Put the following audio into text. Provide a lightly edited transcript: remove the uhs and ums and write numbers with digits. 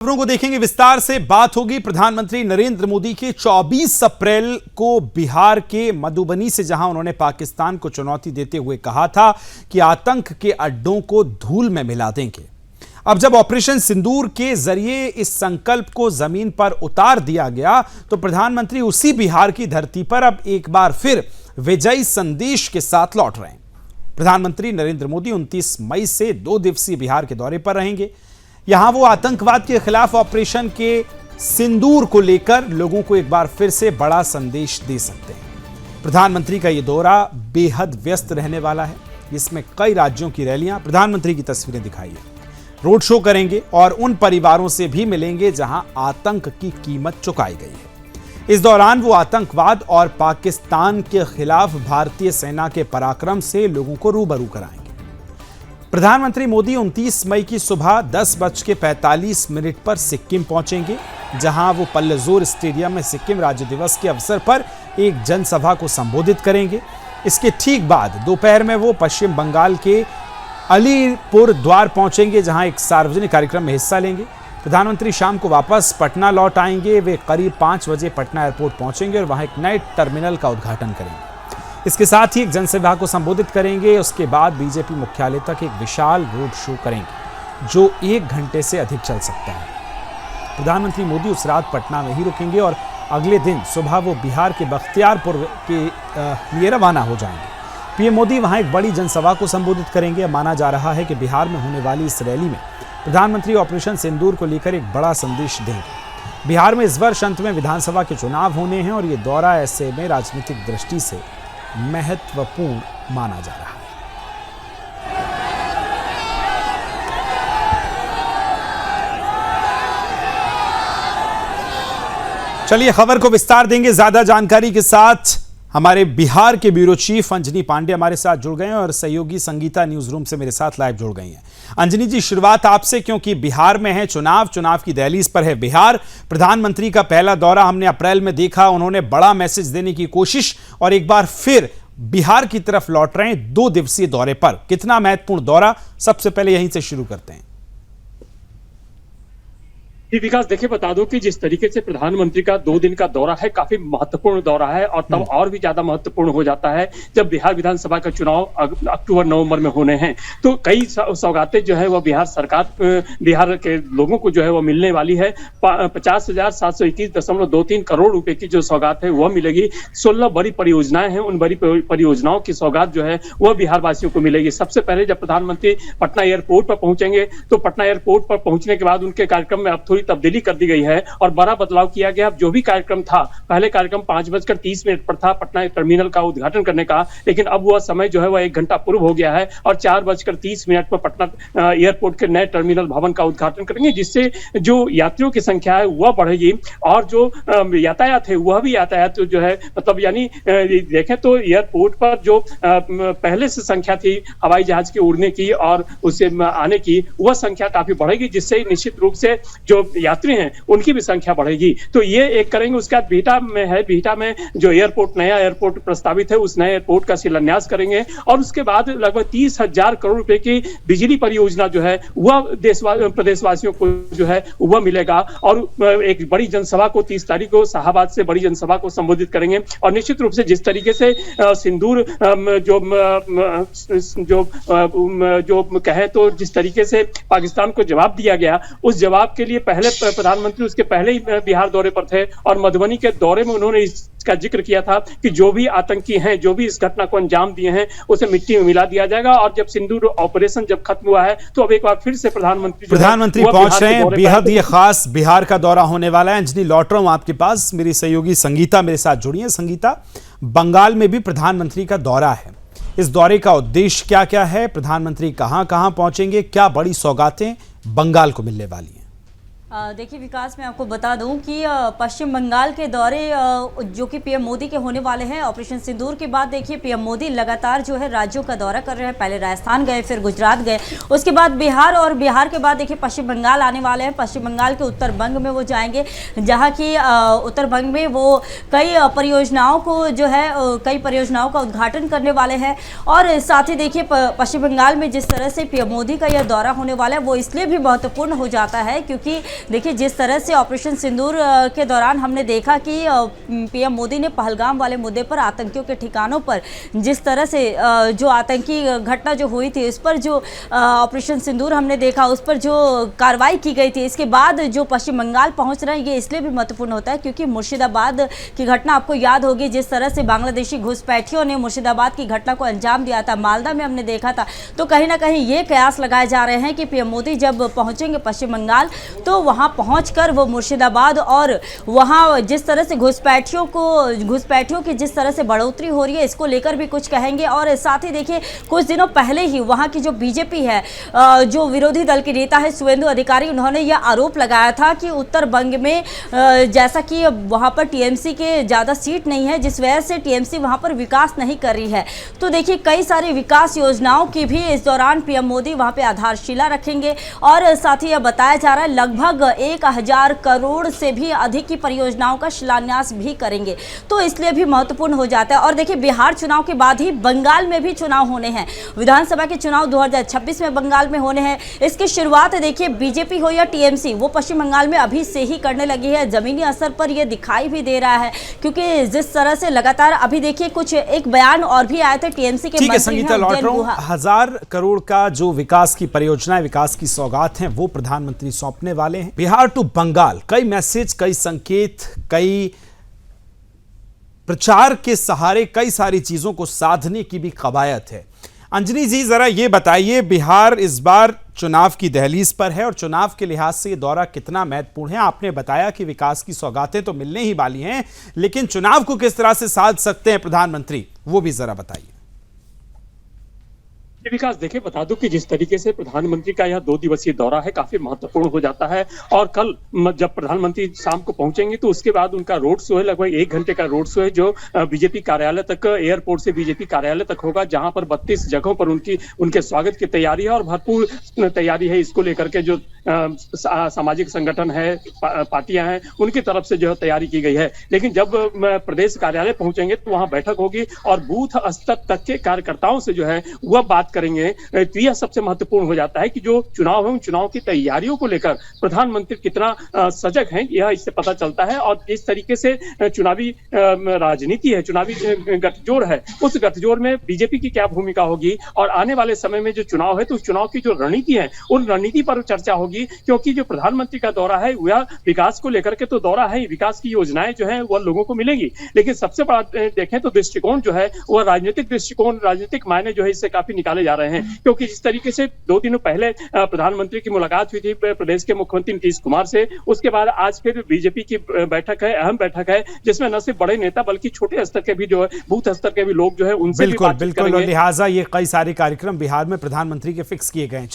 खबरों को देखेंगे विस्तार से। बात होगी प्रधानमंत्री नरेंद्र मोदी के 24 अप्रैल को बिहार के मधुबनी से, जहां उन्होंने पाकिस्तान को चुनौती देते हुए कहा था कि आतंक के अड्डों को धूल में मिला देंगे। अब जब ऑपरेशन सिंदूर के जरिए इस संकल्प को जमीन पर उतार दिया गया तो प्रधानमंत्री उसी बिहार की धरती पर अब एक बार फिर विजयी संदेश के साथ लौट रहे हैं। प्रधानमंत्री नरेंद्र मोदी 29 मई से 2 दिवसीय बिहार के दौरे पर रहेंगे। यहां वो आतंकवाद के खिलाफ ऑपरेशन के सिंदूर को लेकर लोगों को एक बार फिर से बड़ा संदेश दे सकते हैं। प्रधानमंत्री का यह दौरा बेहद व्यस्त रहने वाला है। इसमें कई राज्यों की रैलियां, प्रधानमंत्री की तस्वीरें दिखाई है, रोड शो करेंगे और उन परिवारों से भी मिलेंगे जहां आतंक की कीमत चुकाई गई है। इस दौरान वो आतंकवाद और पाकिस्तान के खिलाफ भारतीय सेना के पराक्रम से लोगों को रूबरू कराएंगे। प्रधानमंत्री मोदी 29 मई की सुबह 10:45 पर सिक्किम पहुंचेंगे, जहां वो पल्लजोर स्टेडियम में सिक्किम राज्य दिवस के अवसर पर एक जनसभा को संबोधित करेंगे। इसके ठीक बाद दोपहर में वो पश्चिम बंगाल के अलीपुर द्वार पहुंचेंगे, जहां एक सार्वजनिक कार्यक्रम में हिस्सा लेंगे। प्रधानमंत्री शाम को वापस पटना लौट आएंगे। वे करीब 5 बजे पटना एयरपोर्ट पहुंचेंगे और वहां एक नए टर्मिनल का उद्घाटन करेंगे। इसके साथ ही एक जनसभा को संबोधित करेंगे। उसके बाद बीजेपी मुख्यालय तक एक विशाल रोड शो करेंगे, जो 1 घंटे से अधिक चल सकता है। प्रधानमंत्री उस रात पटना में ही रुकेंगे और अगले दिन सुबह वो बिहार के बख्तियारपुर के लिए रवाना हो जाएंगे। पीएम मोदी वहां एक बड़ी जनसभा को संबोधित करेंगे। माना जा रहा है कि बिहार में होने वाली इस रैली में प्रधानमंत्री ऑपरेशन सिंदूर को लेकर एक बड़ा संदेश देंगे। बिहार में इस वर्ष अंत में विधानसभा के चुनाव होने हैं और ये दौरा ऐसे में राजनीतिक दृष्टि से महत्वपूर्ण माना जा रहा है। चलिए खबर को विस्तार देंगे। ज्यादा जानकारी के साथ हमारे बिहार के ब्यूरो चीफ अंजनी पांडे हमारे साथ जुड़ गए हैं और सहयोगी संगीता न्यूज रूम से मेरे साथ लाइव जुड़ गई हैं। अंजनी जी, शुरुआत आपसे, क्योंकि बिहार में है चुनाव की दहलीज पर है बिहार। प्रधानमंत्री का पहला दौरा हमने अप्रैल में देखा, उन्होंने बड़ा मैसेज देने की कोशिश और एक बार फिर बिहार की तरफ लौट रहे हैं 2 दिवसीय दौरे पर। कितना महत्वपूर्ण दौरा, सबसे पहले यहीं से शुरू करते हैं। विकास, देखिए बता दो कि जिस तरीके से प्रधानमंत्री का 2 दिन का दौरा है, काफी महत्वपूर्ण दौरा है और तब और भी ज्यादा महत्वपूर्ण हो जाता है जब बिहार विधानसभा का चुनाव अक्टूबर-नवंबर में होने हैं। तो कई सौगातें जो है वो बिहार सरकार, बिहार के लोगों को जो है वो मिलने वाली है। 50,721.23 करोड़ रुपए की जो सौगात है वह मिलेगी। 16 बड़ी परियोजनाएं हैं, उन बड़ी परियोजनाओं की सौगात जो है वह बिहार वासियों को मिलेगी। सबसे पहले जब प्रधानमंत्री पटना एयरपोर्ट पर पहुंचेंगे तो पटना एयरपोर्ट पर पहुंचने के बाद उनके कार्यक्रम में अब थोड़ी तब्दीली कर दी गई है और बड़ा बदलाव किया गया। जो भी कार्यक्रम था, पहले कार्यक्रम 5:30 पर था पटना टर्मिनल का उद्घाटन करने का, लेकिन अब वह समय जो है वह 1 घंटा पूर्व हो गया है और 4:30 पर पटना एयरपोर्ट के नए टर्मिनल भवन का उद्घाटन करेंगे, जिससे जो यात्रियों की संख्या है वह बढ़ेगी और जो यातायात है वह भी यातायात जो है, मतलब यानी देखें तो एयरपोर्ट पर जो पहले से संख्या थी हवाई जहाज के उड़ने की और उससे आने की, वह संख्या काफी बढ़ेगी, जिससे निश्चित रूप से जो यात्री हैं उनकी भी संख्या बढ़ेगी। तो ये एक करेंगे। उसके बाद बिहटा में जो एयरपोर्ट, नया एयरपोर्ट प्रस्तावित है, उस नए एयरपोर्ट का शिलान्यास करेंगे और उसके बाद लगभग 30,000 करोड़ रुपए की बिजली परियोजना जो है वह प्रदेशवासियों को जो है वह मिलेगा और एक बड़ी जनसभा को 30 तारीख को शाहबाद से बड़ी जनसभा को संबोधित करेंगे। और निश्चित रूप से जिस तरीके से सिंदूर जो कहे तो जिस तरीके से पाकिस्तान को जवाब दिया गया, उस जवाब के लिए पहले प्रधानमंत्री उसके पहले ही बिहार दौरे पर थे और मधुबनी के दौरे में उन्होंने इसका जिक्र किया था कि जो भी आतंकी हैं, जो भी इस घटना को अंजाम दिए हैं, उसे मिट्टी में मिला दिया जाएगा। और जब सिंदूर ऑपरेशन जब खत्म हुआ है तो अब एक बार फिर से प्रधानमंत्री पहुंच रहे हैं। बेहद ये खास बिहार का दौरा होने वाला है। अंजनी, लौट रहा हूं आपके पास। मेरी सहयोगी संगीता मेरे साथ जुड़ी है। संगीता, बंगाल में भी प्रधानमंत्री का दौरा है, इस दौरे का उद्देश्य क्या क्या है? प्रधानमंत्री कहां कहां पहुंचेंगे? क्या बड़ी सौगातें बंगाल को मिलने वाली हैं? देखिए विकास, मैं आपको बता दूं कि पश्चिम बंगाल के दौरे जो कि पीएम मोदी के होने वाले हैं, ऑपरेशन सिंदूर के बाद देखिए पीएम मोदी लगातार जो है राज्यों का दौरा कर रहे हैं। पहले राजस्थान गए, फिर गुजरात गए, उसके बाद बिहार और बिहार के बाद देखिए पश्चिम बंगाल आने वाले हैं। पश्चिम बंगाल के उत्तर बंग में वो जाएंगे, जहाँ की उत्तर बंग में वो कई परियोजनाओं का उद्घाटन करने वाले हैं। और साथ ही देखिए पश्चिम बंगाल में जिस तरह से पीएम मोदी का यह दौरा होने वाला है वो इसलिए भी महत्वपूर्ण हो जाता है क्योंकि देखिए जिस तरह से ऑपरेशन सिंदूर के दौरान हमने देखा कि पीएम मोदी ने पहलगाम वाले मुद्दे पर आतंकियों के ठिकानों पर जिस तरह से जो आतंकी घटना जो हुई थी उस पर जो ऑपरेशन सिंदूर हमने देखा, उस पर जो कार्रवाई की गई थी, इसके बाद जो पश्चिम बंगाल पहुंच रहे हैं ये इसलिए भी महत्वपूर्ण होता है क्योंकि मुर्शिदाबाद की घटना आपको याद होगी, जिस तरह से बांग्लादेशी घुसपैठियों ने मुर्शिदाबाद की घटना को अंजाम दिया था, मालदा में हमने देखा था। तो कहीं ना कहीं ये कयास लगाए जा रहे हैं कि पीएम मोदी जब पहुंचेंगे पश्चिम बंगाल तो वहां पहुंचकर वो मुर्शिदाबाद और वहां जिस तरह से घुसपैठियों की जिस तरह से बढ़ोतरी हो रही है इसको लेकर भी कुछ कहेंगे। और साथ ही देखिए कुछ दिनों पहले ही वहां की जो बीजेपी है, जो विरोधी दल के नेता है शुवेंदु अधिकारी, उन्होंने यह आरोप लगाया था कि उत्तर बंग में जैसा कि वहां पर टीएमसी के ज़्यादा सीट नहीं है जिस वजह से टीएमसी वहां पर विकास नहीं कर रही है। तो देखिए कई सारी विकास योजनाओं की भी इस दौरान पीएम मोदी वहां पे आधारशिला रखेंगे और साथ ही यह बताया जा रहा है लगभग 1000 करोड़ से भी अधिक की परियोजनाओं का शिलान्यास भी करेंगे। तो इसलिए भी महत्वपूर्ण हो जाता है। और देखिए बिहार चुनाव के बाद ही बंगाल में भी चुनाव होने हैं, विधानसभा के चुनाव 2026 में बंगाल में होने हैं। इसकी शुरुआत देखिए बीजेपी हो या टीएमसी वो पश्चिम बंगाल में अभी से ही करने लगी है। जमीनी असर पर यह दिखाई भी दे रहा है क्योंकि जिस तरह से लगातार अभी देखिए कुछ एक बयान और भी आए थे टीएमसी के ठीक है संगीता, लौट रहा हूं। 1000 करोड़ का जो विकास की परियोजनाएं, विकास की सौगात हैं वो प्रधानमंत्री सौंपने वाले हैं। बिहार टू बंगाल, कई मैसेज, कई संकेत, कई प्रचार के सहारे कई सारी चीजों को साधने की भी कवायद है। अंजनी जी जरा ये बताइए, बिहार इस बार चुनाव की दहलीज पर है और चुनाव के लिहाज से ये दौरा कितना महत्वपूर्ण है? आपने बताया कि विकास की सौगातें तो मिलने ही वाली हैं, लेकिन चुनाव को किस तरह से साध सकते हैं प्रधानमंत्री, वो भी जरा बताइए। विकास देखिए बता दूं कि जिस तरीके से प्रधानमंत्री का यह 2 दिवसीय दौरा है काफी महत्वपूर्ण हो जाता है और कल जब प्रधानमंत्री शाम को पहुंचेंगे तो उसके बाद उनका रोड शो है, लगभग 1 घंटे का रोड शो है जो बीजेपी कार्यालय तक, एयरपोर्ट से बीजेपी कार्यालय तक होगा, जहां पर 32 जगहों पर उनके स्वागत की तैयारी है और भरपूर तैयारी है। इसको लेकर के जो सामाजिक संगठन है, पार्टियां हैं, उनकी तरफ से जो है तैयारी की गई है। लेकिन जब प्रदेश कार्यालय पहुंचेंगे तो वहां बैठक होगी और बूथ स्तर तक के कार्यकर्ताओं से जो है वह बात करेंगे। तो यह सबसे महत्वपूर्ण हो जाता है कि जो चुनाव है उन चुनाव की तैयारियों को लेकर प्रधानमंत्री कितना सजग हैं, यह इससे पता चलता है। और जिस तरीके से चुनावी राजनीति है, चुनावी गठजोड़ है, उस गठजोड़ में बीजेपी की क्या भूमिका होगी और आने वाले समय में जो चुनाव है तो उस चुनाव की जो रणनीति है उन रणनीति पर चर्चा होगी। क्योंकि जो प्रधानमंत्री का दौरा है वह विकास को लेकर के तो दौरा है, विकास की योजनाएं जो है वह लोगों को मिलेगी, लेकिन सबसे बड़ा देखें तो दृष्टिकोण जो है वह राजनीतिक दृष्टिकोण, राजनीतिक मायने जो है इससे काफी निकाले जा रहे हैं। क्योंकि जिस तरीके से 2 दिनों पहले प्रधानमंत्री की मुलाकात हुई थी प्रदेश के मुख्यमंत्री नीतीश कुमार से, उसके बाद आज फिर बीजेपी की बैठक है, अहम बैठक है, जिसमें न सिर्फ बड़े नेता बल्कि छोटे स्तर के भी जो है, बूथ स्तर के भी लोग जो है उनसे बिल्कुल, और लिहाजा ये कई सारे कार्यक्रम बिहार में प्रधानमंत्री के फिक्स किए गए हैं।